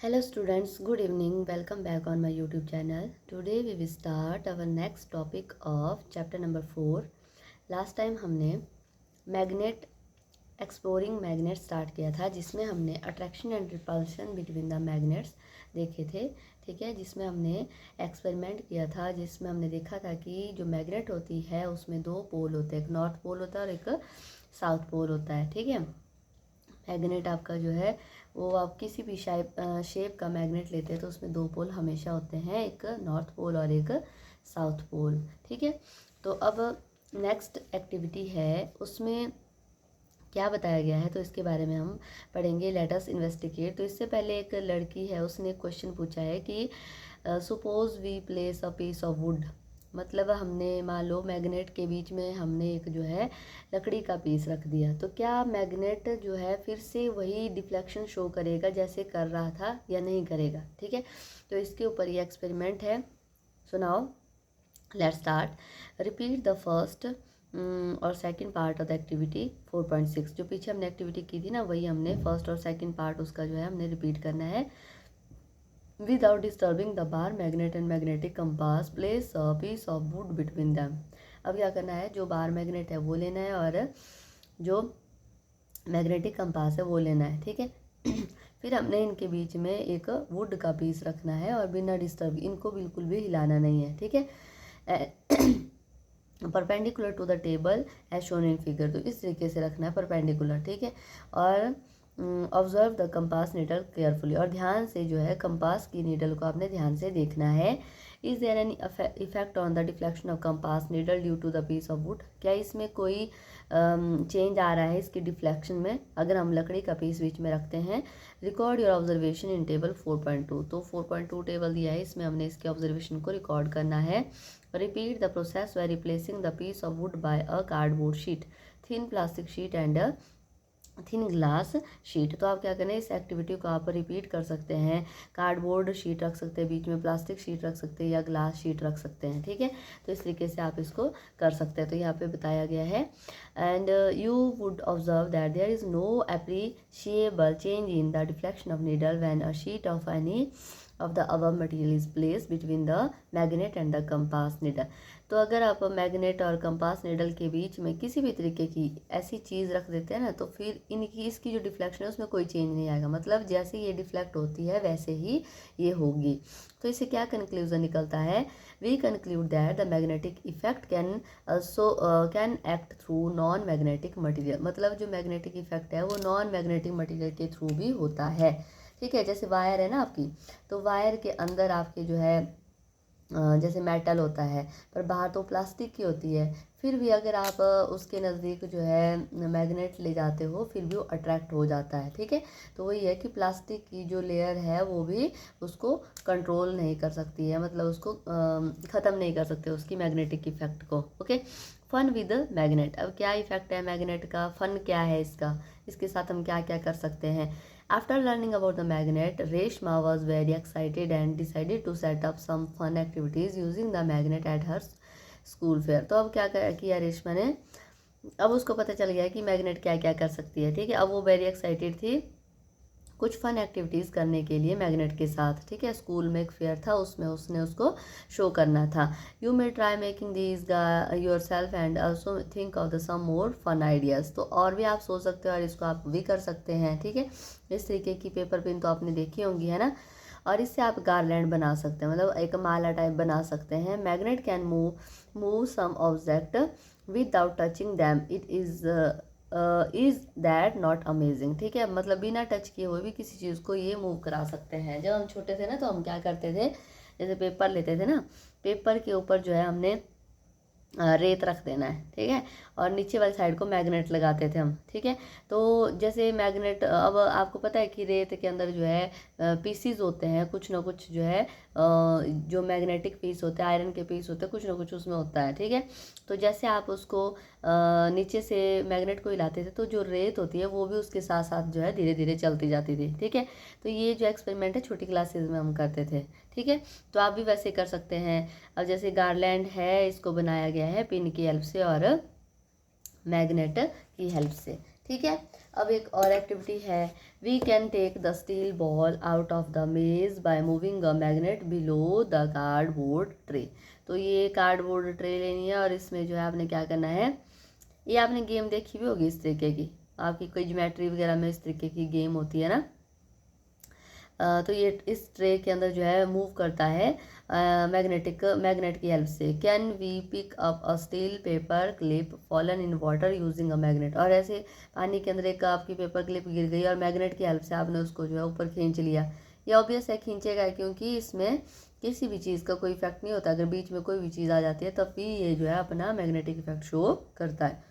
Hello students, good evening. Welcome back on my YouTube channel. Today we will start our next topic of chapter number 4. Last time हमने magnet exploring magnet start किया था जिसमें हमने attraction and repulsion between the magnets देखे थे। ठीक है, जिसमें हमने एक्सपेरिमेंट किया था, जिसमें हमने देखा था कि जो मैग्नेट होती है उसमें दो पोल होते हैं, एक नॉर्थ पोल होता है और एक साउथ पोल होता है। ठीक है, मैग्नेट आपका जो है वो आप किसी भी शेप का मैग्नेट लेते हैं तो उसमें दो पोल हमेशा होते हैं, एक नॉर्थ पोल और एक साउथ पोल। ठीक है, तो अब नेक्स्ट एक्टिविटी है, उसमें क्या बताया गया है तो इसके बारे में हम पढ़ेंगे। Let us investigate. तो इससे पहले एक लड़की है, उसने एक क्वेश्चन पूछा है कि suppose we place a piece of wood, मतलब हमने मान लो मैग्नेट के बीच में हमने एक जो है लकड़ी का पीस रख दिया, तो क्या मैग्नेट जो है फिर से वही डिफ्लेक्शन शो करेगा जैसे कर रहा था या नहीं करेगा। ठीक है, तो इसके ऊपर ये एक्सपेरिमेंट है। सुनाओ, let's start. Repeat the first और second part of the activity 4.6। जो पीछे हमने एक्टिविटी की थी ना, वही हमने फर्स्ट और सेकंड पार्ट उसका जो है हमने रिपीट करना है। Without disturbing the bar, magnet and magnetic compass, place a piece of wood between them। अब क्या करना है, जो बार मैग्नेट है वो लेना है और जो मैग्नेटिक कंपास है वो लेना है। ठीक है, फिर हमने इनके बीच में एक वुड का पीस रखना है और बिना डिस्टर्ब, इनको बिल्कुल भी हिलाना नहीं है। ठीक है, perpendicular to the table as shown in figure, तो इस तरीके से रखना है परपेंडिकुलर। ठीक है, और observe the compass needle carefully, और ध्यान से जो है कंपास की नीडल को आपने ध्यान से देखना है। Is there any effect on the deflection of compass needle due to the piece of wood, क्या इसमें कोई चेंज आ रहा है इसकी डिफ्लेक्शन में अगर हम लकड़ी का पीस बीच में रखते हैं। Record your observation in table 4.2, तो 4.2 टेबल दिया है, इसमें हमने इसके ऑब्जर्वेशन को रिकॉर्ड करना है। Repeat the process by replacing the piece of wood by a cardboard sheet, thin plastic sheet and thin glass sheet. तो आप क्या करें, इस एक्टिविटी को आप रिपीट कर सकते हैं। कार्डबोर्ड शीट रख सकते हैं, बीच में प्लास्टिक शीट रख सकते हैं या ग्लास शीट रख सकते हैं। ठीक है, तो इस तरीके से आप इसको कर सकते हैं। तो यहाँ पे बताया गया है, and you would observe that there is no appreciable change in the deflection of needle when a sheet of any of the above material is placed between the magnet and the compass needle। तो अगर आप magnet और compass needle के बीच में किसी भी तरीके की ऐसी चीज़ रख देते हैं ना, तो फिर इनकी इसकी जो डिफ्लेक्शन है उसमें कोई चेंज नहीं आएगा, मतलब जैसे ये डिफ्लेक्ट होती है वैसे ही ये होगी। तो इससे क्या कंक्लूजन निकलता है, we conclude that the magnetic effect can act through non magnetic material, मतलब जो मैग्नेटिक इफेक्ट है वो नॉन मैग्नेटिक मटीरियल के थ्रू भी होता है। ठीक है, जैसे वायर है ना आपकी, तो वायर के अंदर आपके जो है जैसे मेटल होता है, पर बाहर तो प्लास्टिक की होती है, फिर भी अगर आप उसके नज़दीक जो है मैग्नेट ले जाते हो फिर भी वो अट्रैक्ट हो जाता है। ठीक है, तो वही है कि प्लास्टिक की जो लेयर है वो भी उसको कंट्रोल नहीं कर सकती है, मतलब उसको ख़त्म नहीं कर सकते उसकी मैग्नेटिक इफेक्ट को। Okay, fun with magnet. अब क्या इफेक्ट है मैग्नेट का, फन क्या है इसका, इसके साथ हम क्या क्या कर सकते हैं। After learning about the magnet, Reshma was very excited and decided to set up some fun activities using the magnet at her school fair। तो अब क्या किया रेशमा ने, अब उसको पता चल गया कि मैग्नेट क्या क्या कर सकती है। ठीक है, अब वो वेरी एक्साइटेड थी कुछ फन एक्टिविटीज़ करने के लिए मैग्नेट के साथ। ठीक है, स्कूल में एक फेयर था, उसमें उसने उसको शो करना था। You may try making these yourself and also think of the some more fun ideas, तो और भी आप सोच सकते हो और इसको आप भी कर सकते हैं। ठीक है, इस तरीके की पेपर पिन तो आपने देखी होंगी, है ना, और इससे आप गार्लैंड बना सकते हैं, मतलब एक माला टाइप बना सकते हैं। Magnet can move some object without touching them, is that not amazing. ठीक है, मतलब बिना टच किए हुए भी किसी चीज़ को ये मूव करा सकते हैं। जब हम छोटे थे ना तो हम क्या करते थे, जैसे पेपर लेते थे ना, पेपर के ऊपर जो है हमने रेत रख देना है। ठीक है, और नीचे वाली साइड को मैग्नेट लगाते थे हम। ठीक है, तो जैसे मैग्नेट, अब आपको पता है कि रेत के अंदर जो है पीसीज होते हैं, कुछ ना कुछ जो है जो मैग्नेटिक पीस होते हैं, आयरन के पीस होते हैं, कुछ ना कुछ उसमें होता है। ठीक है, तो जैसे आप उसको नीचे से मैग्नेट को हिलाते थे तो जो रेत होती है वो भी उसके साथ साथ जो है धीरे धीरे चलती जाती थी। ठीक है, तो ये जो एक्सपेरिमेंट है छोटी क्लासेज में हम करते थे। ठीक है, तो आप भी वैसे कर सकते हैं। अब जैसे गार्लैंड है, इसको बनाया गया है पिन की हेल्प से और मैग्नेट की हेल्प से। ठीक है, अब एक और एक्टिविटी है, we can take the steel ball out of the maze by moving a magnet below the cardboard tray. तो ये कार्डबोर्ड ट्रे लेनी है और इसमें जो है आपने क्या करना है, ये आपने गेम देखी भी होगी इस तरीके की, आपकी कोई ज्योमेट्री वगैरह में इस तरीके की गेम होती है ना। तो ये इस ट्रे के अंदर जो है मूव करता है मैग्नेट की हेल्प से। Can we pick up a steel paper clip fallen in water using a magnet. और ऐसे पानी के अंदर एक आपकी पेपर क्लिप गिर गई और मैग्नेट की हेल्प से आपने उसको जो है ऊपर खींच लिया। ये ऑब्वियस है खींचेगा, क्योंकि इसमें किसी भी चीज़ का कोई इफेक्ट नहीं होता। अगर बीच में कोई भी चीज़ आ जाती है तब भी ये जो है अपना मैग्नेटिक इफेक्ट शो करता है।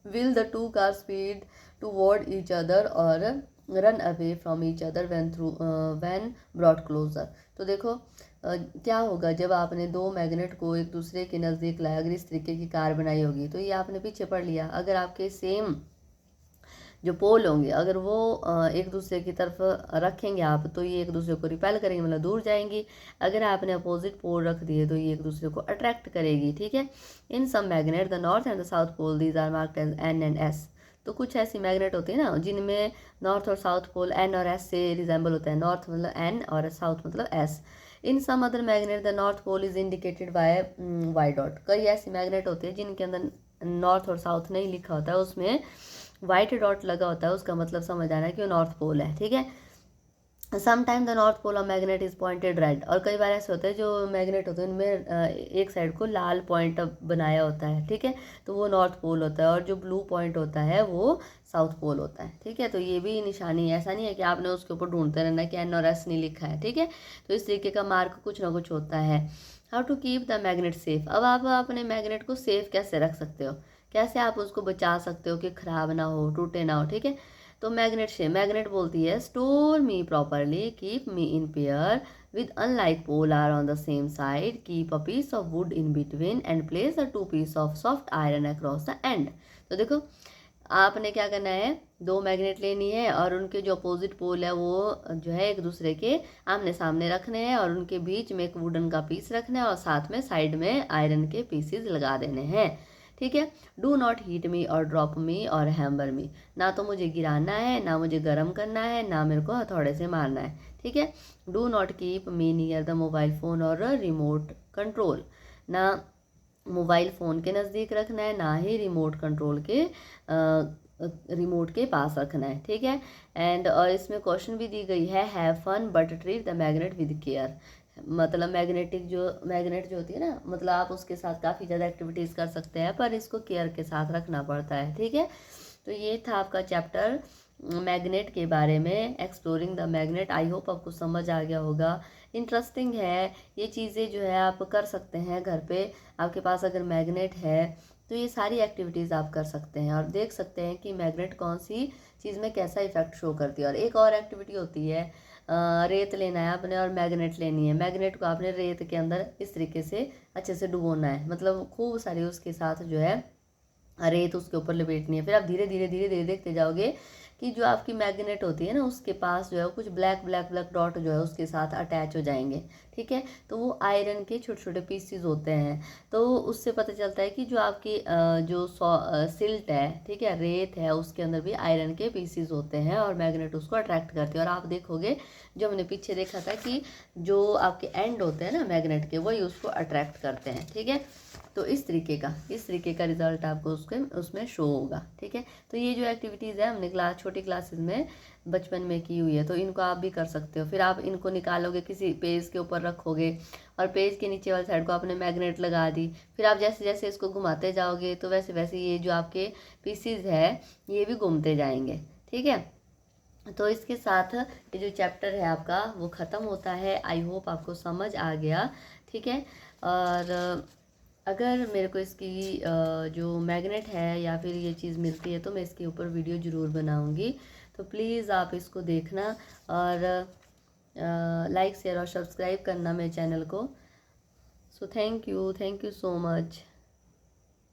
Will the two car speed toward each other और run away from each other when brought closer. तो देखो क्या होगा जब आपने दो मैग्नेट को एक दूसरे के नज़दीक लाया। अगर इस तरीके की कार बनाई होगी तो ये आपने पीछे पढ़ लिया। अगर आपके सेम जो पोल होंगे अगर वो एक दूसरे की तरफ रखेंगे आप, तो ये एक दूसरे को रिपेल करेंगे, मतलब दूर जाएंगी। अगर आपने अपोजिट पोल रख दिए तो ये एक दूसरे को अट्रैक्ट करेगी, ठीक है। In some magnet the north and the south pole these are marked as N and S. तो कुछ ऐसी मैग्नेट होती है ना जिनमें नॉर्थ और साउथ पोल एन और एस से रिजेंबल होता है। नॉर्थ मतलब एन और साउथ मतलब S. In some other magnet the north pole is indicated by Y dot. कई ऐसी मैग्नेट होती है जिनके अंदर नॉर्थ और साउथ नहीं लिखा होता है, उसमें वाइट डॉट लगा होता है। उसका मतलब समझ आना है कि वो नॉर्थ पोल है, ठीक है। Sometime the north pole of magnet is pointed red. और कई बार ऐसे होते हैं जो मैग्नेट होते हैं उनमें एक साइड को लाल पॉइंट बनाया होता है, ठीक है, तो वो नॉर्थ पोल होता है। और जो ब्लू पॉइंट होता है वो साउथ पोल होता है, ठीक है। तो ये भी निशानी है, ऐसा नहीं है कि आपने उसके ऊपर ढूंढते रहना कि एन और एस नहीं लिखा है, ठीक है। तो इस तरीके का मार्क कुछ ना कुछ होता है। How to keep the magnet safe. अब आप अपने मैग्नेट को सेफ कैसे रख सकते हो, कैसे आप उसको बचा सकते हो कि ख़राब ना हो, टूटे ना हो, ठीक है। तो मैग्नेट बोलती है store me properly, keep me in pair with unlike pole are on the same side, keep a piece of wood in between and place a two piece of soft iron across the end. तो देखो आपने क्या करना है, दो magnet लेनी है और उनके जो अपोजिट पोल है वो जो है एक दूसरे के आमने सामने रखने हैं और उनके बीच में एक वुडन का पीस रखना है और साथ में साइड में आयरन के पीसेस लगा देने हैं, ठीक है। डू नॉट हीट मी और ड्रॉप मी और हैम्बर मी। ना तो मुझे गिराना है, ना मुझे गर्म करना है, ना मेरे को हथौड़े से मारना है, ठीक है। Do not keep me near the mobile phone और रिमोट कंट्रोल। ना मोबाइल फ़ोन के नज़दीक रखना है, ना ही रिमोट के पास रखना है, ठीक है। एंड और इसमें क्वेश्चन भी दी गई है, have fun but treat the magnet with care. मतलब मैग्नेट जो होती है ना, मतलब आप उसके साथ काफ़ी ज़्यादा एक्टिविटीज़ कर सकते हैं पर इसको केयर के साथ रखना पड़ता है, ठीक है। तो ये था आपका चैप्टर मैग्नेट के बारे में, exploring the magnet. I hope आपको समझ आ गया होगा। इंटरेस्टिंग है, ये चीज़ें जो है आप कर सकते हैं घर पे। आपके पास अगर मैग्नेट है तो ये सारी एक्टिविटीज़ आप कर सकते हैं और देख सकते हैं कि मैग्नेट कौन सी चीज़ में कैसा इफेक्ट शो करती है। और एक और एक्टिविटी होती है, रेत लेना है आपने और मैग्नेट लेनी है। मैग्नेट को आपने रेत के अंदर इस तरीके से अच्छे से डुबोना है, मतलब खूब सारी उसके साथ जो है रेत उसके ऊपर लपेटनी है। फिर आप धीरे धीरे धीरे धीरे देखते जाओगे कि जो आपकी मैग्नेट होती है ना उसके पास जो है कुछ ब्लैक ब्लैक ब्लैक डॉट जो है उसके साथ अटैच हो जाएंगे, ठीक है। तो वो आयरन के छोटे छोटे पीसीज होते हैं। तो उससे पता चलता है कि जो आपकी जो सिल्ट है, ठीक है, रेत है, उसके अंदर भी आयरन के पीसीज होते हैं और मैग्नेट उसको अट्रैक्ट करती है। और आप देखोगे जो हमने पीछे देखा था कि जो आपके एंड होते हैं ना मैग्नेट के, वही उसको अट्रैक्ट करते हैं, ठीक है। तो इस तरीके का रिजल्ट आपको उसमें शो होगा, ठीक है। तो ये जो एक्टिविटीज़ है हमने छोटी क्लासेस में बचपन में की हुई है, तो इनको आप भी कर सकते हो। फिर आप इनको निकालोगे, किसी पेज के ऊपर रखोगे और पेज के नीचे वाली साइड को आपने मैग्नेट लगा दी। फिर आप जैसे जैसे इसको घुमाते जाओगे तो वैसे वैसे ये जो आपके पीसीज है ये भी घूमते जाएंगे, ठीक है। तो इसके साथ ये जो चैप्टर है आपका वो ख़त्म होता है। आई होप आपको समझ आ गया, ठीक है। और अगर मेरे को इसकी जो मैग्नेट है या फिर ये चीज़ मिलती है तो मैं इसके ऊपर वीडियो ज़रूर बनाऊंगी। तो प्लीज़ आप इसको देखना और लाइक शेयर और सब्सक्राइब करना मेरे चैनल को। So thank you so much.